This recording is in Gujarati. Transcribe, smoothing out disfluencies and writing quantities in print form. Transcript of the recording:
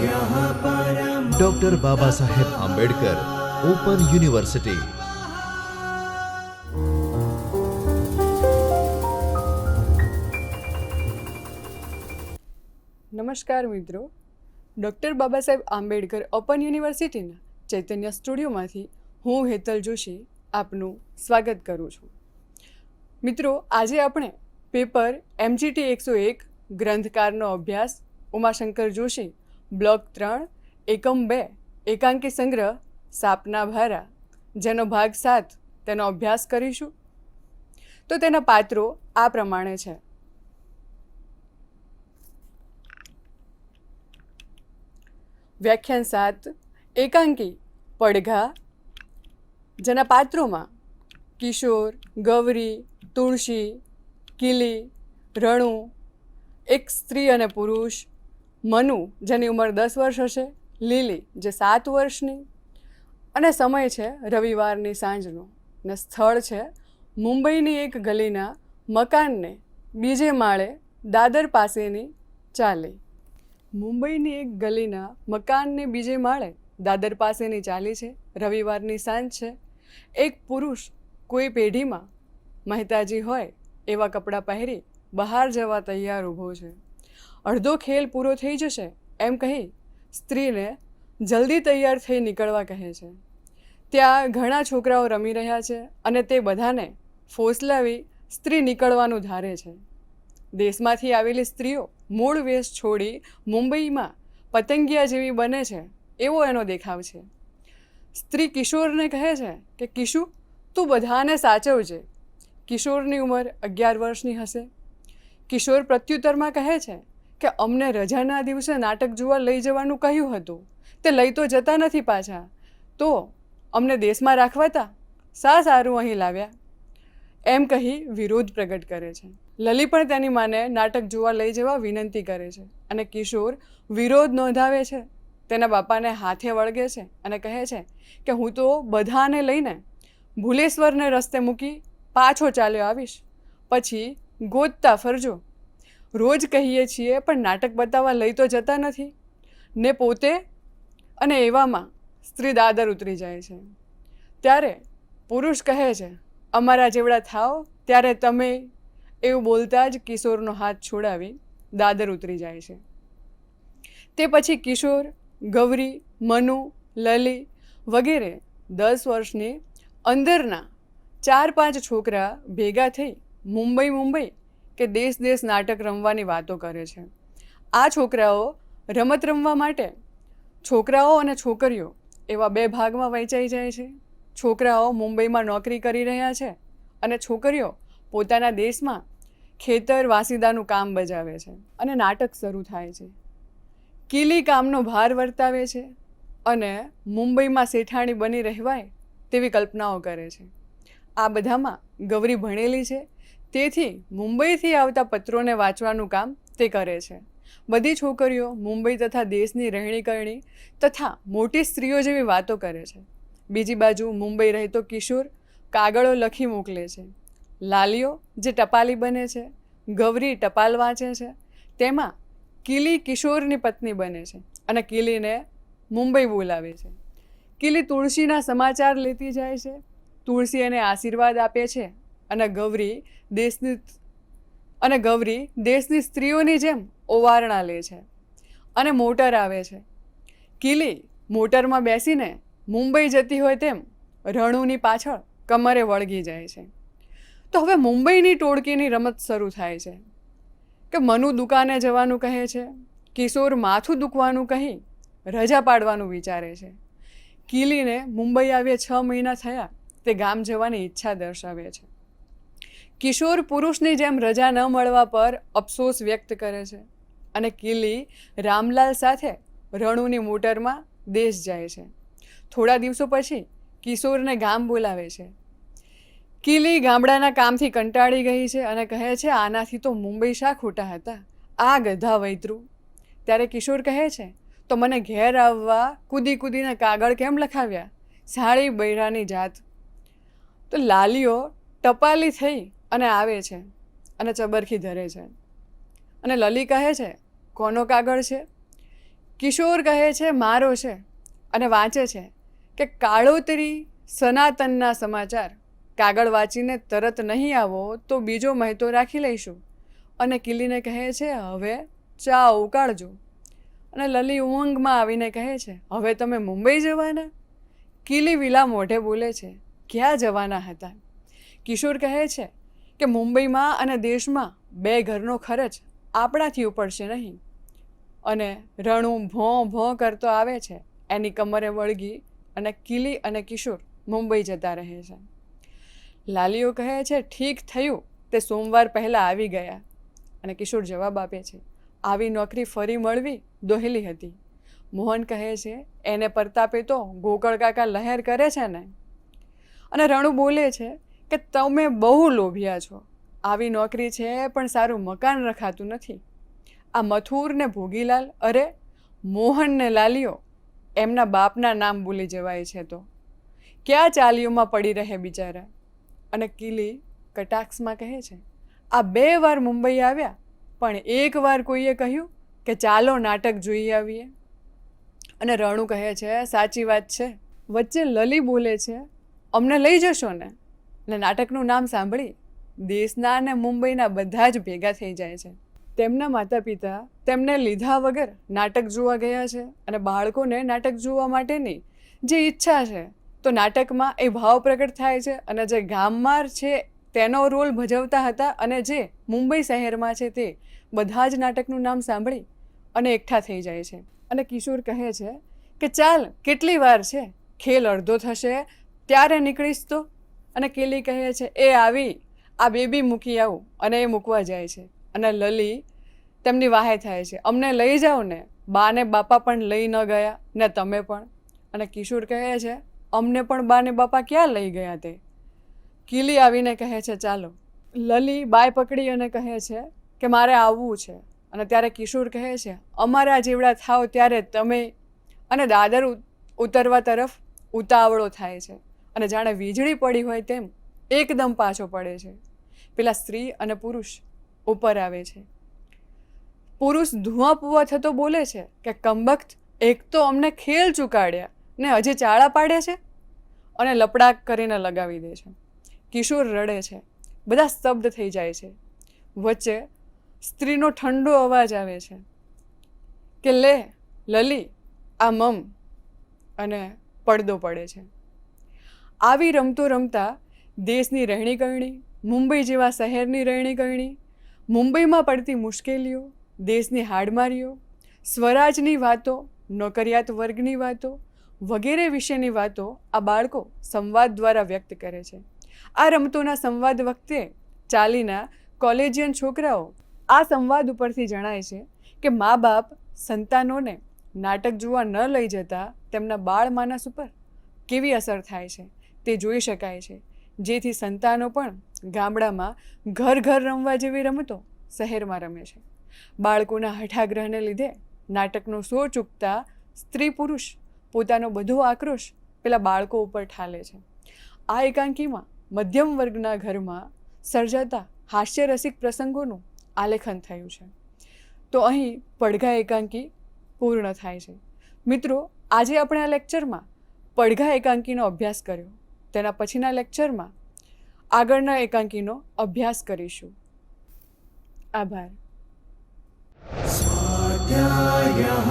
Doctor Baba Saheb Ambedkar open university. નમસ્કાર મિત્રો, ડૉક્ટર બાબા સાહેબ આંબેડકર ઓપન યુનિવર્સિટીના ચૈતન્ય સ્ટુડિયોમાંથી હું હેતલ જોશી આપનું સ્વાગત કરું છું. મિત્રો, આજે આપણે પેપર MGT 101 ગ્રંથકારનો અભ્યાસ ઉમાશંકર જોશી બ્લોક 3 એકમ 2 એકાંકી સંગ્રહ સાપના ભારા જેનો ભાગ 7 તેનો અભ્યાસ કરીશું. તો તેના પાત્રો આ પ્રમાણે છે. વ્યાખ્યાન 7 એકાંકી પડઘા, જેના પાત્રોમાં કિશોર, ગૌરી, તુલસી, કીલી, રણુ, એક સ્ત્રી અને પુરુષ, મનુ જેની ઉંમર 10 વર્ષ હશે, લીલી જે 7 વર્ષની, અને સમય છે રવિવારની સાંજનો, ને સ્થળ છે મુંબઈની એક ગલીના મકાનને બીજે માળે દાદર પાસેની ચાલી. મુંબઈની એક ગલીના મકાનને બીજે માળે દાદર પાસેની ચાલી છે. રવિવારની સાંજ છે. એક પુરુષ કોઈ પેઢીમાં મહેતાજી હોય એવા કપડાં પહેરી બહાર જવા તૈયાર ઊભો છે. અડધો ખેલ પૂરો થઈ જશે એમ કહી સ્ત્રીને જલ્દી તૈયાર થઈ નીકળવા કહે છે. ત્યાં ઘણા છોકરાઓ રમી રહ્યા છે અને તે બધાને ફોસલાવી સ્ત્રી નીકળવાનું ધારે છે. દેશમાંથી આવેલી સ્ત્રીઓ મૂળ વેશ છોડી મુંબઈમાં પતંગિયા જેવી બને છે એવો એનો દેખાવ છે. સ્ત્રી કિશોરને કહે છે કે કિશુ, તું બધાને સાચવજે. કિશોરની ઉંમર 11 વર્ષની હશે. કિશોર પ્રત્યુત્તરમાં કહે છે કે અમને રજાના દિવસે નાટક જોવા લઈ જવાનું કહ્યું હતું, તે લઈ તો જતા નથી પાછા, તો અમને દેશમાં રાખવાતા શા સારું અહીં લાવ્યા એમ કહી વિરોધ પ્રગટ કરે છે. લલી પણ તેની માને નાટક જોવા લઈ જવા વિનંતી કરે છે અને કિશોર વિરોધ નોંધાવે છે. તેના બાપાને હાથે વળગે છે અને કહે છે કે હું તો બધાને લઈને ભુલેશ્વરને રસ્તે મૂકી પાછો ચાલ્યો આવીશ, પછી ગોતતા ફરજો. રોજ કહીએ છીએ પણ નાટક બતાવવા લઈ તો જતા નથી ને પોતે. અને એવામાં સ્ત્રી દાદર ઉતરી જાય છે. ત્યારે પુરુષ કહે છે, અમારા જેવડા થાવ ત્યારે તમે. એવું બોલતા જ કિશોરનો હાથ છોડાવી દાદર ઉતરી જાય છે. તે પછી કિશોર, ગૌરી, મનુ, લલી વગેરે 10 વર્ષની અંદરના 4-5 છોકરા ભેગા થઈ મુંબઈ કે દેશ નાટક રમવાની વાતો કરે છે. આ છોકરાઓ રમત રમવા માટે છોકરાઓ અને છોકરીઓ એવા 2 ભાગમાં વહેંચાઈ જાય છે. છોકરાઓ મુંબઈમાં નોકરી કરી રહ્યા છે અને છોકરીઓ પોતાના દેશમાં ખેતર વાસીદાનું કામ બજાવે છે અને નાટક શરૂ થાય છે. કીલી કામનો ભાર વર્તાવે છે અને મુંબઈમાં શેઠાણી બની રહેવાય તેવી કલ્પનાઓ કરે છે. આ બધામાં ગૌરી ભણેલી છે, તેથી મુંબઈથી આવતા પત્રોને વાંચવાનું કામ તે કરે છે. બધી છોકરીઓ મુંબઈ તથા દેશની રહેણી કરણી તથા મોટી સ્ત્રીઓ જેવી વાતો કરે છે. બીજી બાજુ મુંબઈ રહેતો કિશોર કાગળો લખી મોકલે છે. લાલીઓ જે ટપાલી બને છે, ગૌરી ટપાલ વાંચે છે. તેમાં કીલી કિશોરની પત્ની બને છે અને કીલીને મુંબઈ બોલાવે છે. કીલી તુલસીના સમાચાર લેતી જાય છે. તુલસી એને આશીર્વાદ આપે છે અને ગૌરી દેશની સ્ત્રીઓની જેમ ઓવારણા લે છે અને મોટર આવે છે. કીલી મોટરમાં બેસીને મુંબઈ જતી હોય તેમ રણુની પાછળ કમરે વળગી જાય છે. તો હવે મુંબઈની ટોળકીની રમત શરૂ થાય છે કે મનુ દુકાને જવાનું કહે છે. કિશોર માથું દુખવાનું કહી રજા પાડવાનું વિચારે છે. કીલીને મુંબઈ આવ્યે 6 મહિના થયા તે ગામ જવાની ઈચ્છા દર્શાવે છે. કિશોર પુરુષની જેમ રજા ન મળવા પર અફસોસ વ્યક્ત કરે છે અને કીલી રામલાલ સાથે રણુની મોટરમાં દેશ જાય છે. થોડા દિવસો પછી કિશોરને ગામ બોલાવે છે. કીલી ગામડાના કામથી કંટાળી ગઈ છે અને કહે છે, આનાથી તો મુંબઈ શા ખોટા હતા, આ ગધા વૈતરું. ત્યારે કિશોર કહે છે, તો મને ઘેર આવવા કૂદીને કાગળ કેમ લખાવ્યા, સાળી બૈરાની જાત. તો લાલીઓ ટપાલી થઈ અને આવે છે અને ચબરખી ધરે છે અને લલી કહે છે, કોનો કાગળ છે? કિશોર કહે છે મારો છે અને વાંચે છે કે કાળોતરી સનાતનના સમાચાર. કાગળ વાંચીને તરત નહીં આવો તો બીજો મહિતો રાખી લઈશું. અને કિલીને કહે છે હવે ચા ઉકાળજો. અને લલી ઉમંગમાં આવીને કહે છે હવે તમે મુંબઈ જવાના? કિલી વિલા મોઢે બોલે છે ક્યાં જવાના હતા. કિશોર કહે છે કે મુંબઈમાં અને દેશમાં 2 ઘરનો ખર્ચ આપણાથી ઉપડશે નહીં. અને રણું ભોં ભોં કરતો આવે છે એની કમરે વળગી અને કિલી અને કિશોર મુંબઈ જતા રહે છે. લાલીઓ કહે છે ઠીક થયું તે સોમવાર પહેલાં આવી ગયા. અને કિશોર જવાબ આપે છે આવી નોકરી ફરી મળવી દોહેલી હતી. મોહન કહે છે એને પરતાપે તો ગોકળ કાકા લહેર કરે છે ને. અને રણુ બોલે છે કે તમે બહુ લોભિયા છો. આવી નોકરી છે પણ સારું મકાન રખાતું નથી. આ મથુર ને ભોગીલાલ, અરે મોહન ને લાલીઓ, એમના બાપના નામ ભૂલી જવાય છે તો ક્યાં ચાલીઓમાં પડી રહે બિચારા. અને કિલી કટાક્ષમાં કહે છે આ 2 વાર મુંબઈ આવ્યા પણ 1 વાર કોઈએ કહ્યું કે ચાલો નાટક જોઈ આવીએ. અને રણુ કહે છે સાચી વાત છે. વચ્ચે લલી બોલે છે અમને લઈ જશો ને. અને નાટકનું નામ સાંભળી દેશના અને મુંબઈના બધા જ ભેગા થઈ જાય છે. તેમના માતા પિતા તેમને લીધા વગર નાટક જોવા ગયા છે. અને બાળકોને નાટક જોવા માટેની જે ઈચ્છા છે તો નાટકમાં એ ભાવ પ્રગટ થાય છે. અને જે ગામમાં છે તેનો રોલ ભજવતા હતા અને જે મુંબઈ શહેરમાં છે તે બધા જ નાટકનું નામ સાંભળી અને એકઠા થઈ જાય છે. અને કિશોર કહે છે કે ચાલ કેટલી વાર છે, ખેલ અડધો થશે ત્યારે નીકળીશ તો. અને કિલી કહે છે એ આવી આ બેબી મૂકી આવું. અને એ મૂકવા જાય છે. અને લલી તેમની વાહે થાય છે અમને લઈ જાઓ ને, બા ને બાપા પણ લઈ ન ગયા ને તમે પણ. અને કિશોર કહે છે અમને પણ બા ને બાપા ક્યાં લઈ ગયા તે. કિલી આવીને કહે છે ચાલો. લલી બાય પકડી અને કહે છે કે મારે આવવું છે. અને ત્યારે કિશોર કહે છે અમારા જેવડા થાવ ત્યારે તમે. અને દાદર ઉતરવા તરફ ઉતાવળો થાય છે. અને જાણે વીજળી પડી હોય તેમ એકદમ પાછો પડે છે. પેલા સ્ત્રી અને પુરુષ ઉપર આવે છે. પુરુષ ધુઆ પુઆ થતો બોલે છે કે કમબખ્ત, એક તો અમને ખેલ ચૂકાડ્યા ને હજી ચાળા પાડે છે. અને લપડાક કરીને લગાવી દે છે. કિશોર રડે છે. બધા સ્તબ્ધ થઈ જાય છે. વચ્ચે સ્ત્રીનો ઠંડો અવાજ આવે છે કે લે લલી આ મમ. અને પડદો પડે છે. આવી રમતો રમતા દેશની રહેણી કરણી, મુંબઈ જેવા શહેરની રહેણી કરણી, મુંબઈમાં પડતી મુશ્કેલીઓ, દેશની હાડમારીઓ, સ્વરાજની વાતો, નોકરિયાત વર્ગની વાતો વગેરે વિશેની વાતો આ બાળકો સંવાદ દ્વારા વ્યક્ત કરે છે. આ રમતોના સંવાદ વખતે ચાલીના કોલેજિયન છોકરાઓ આ સંવાદ ઉપરથી જણાય છે કે મા બાપ સંતાનોને નાટક જોવા ન લઈ જતા તેમના બાળ માનસ ઉપર કેવી અસર થાય છે તે જોઈ શકાય છે. જેથી સંતાનો પણ ગામડામાં ઘર ઘર રમવા જેવી રમતો શહેરમાં રમે છે. બાળકોના હઠાગ્રહને લીધે નાટકનો શો ચૂકતા સ્ત્રી પુરુષ પોતાનો બધો આક્રોશ પેલા બાળકો ઉપર ઠાલે છે. આ એકાંકીમાં મધ્યમ વર્ગના ઘરમાં સર્જાતા હાસ્યરસિક પ્રસંગોનું આલેખન થયું છે. તો અહીં પડઘા એકાંકી પૂર્ણ થાય છે. મિત્રો, આજે આપણે આ લેક્ચરમાં પડઘા એકાંકીનો અભ્યાસ કર્યો. તેના પછીના લેક્ચરમાં આગળના એકાંકીનો અભ્યાસ કરીશું. આભાર. स्वाध्यायः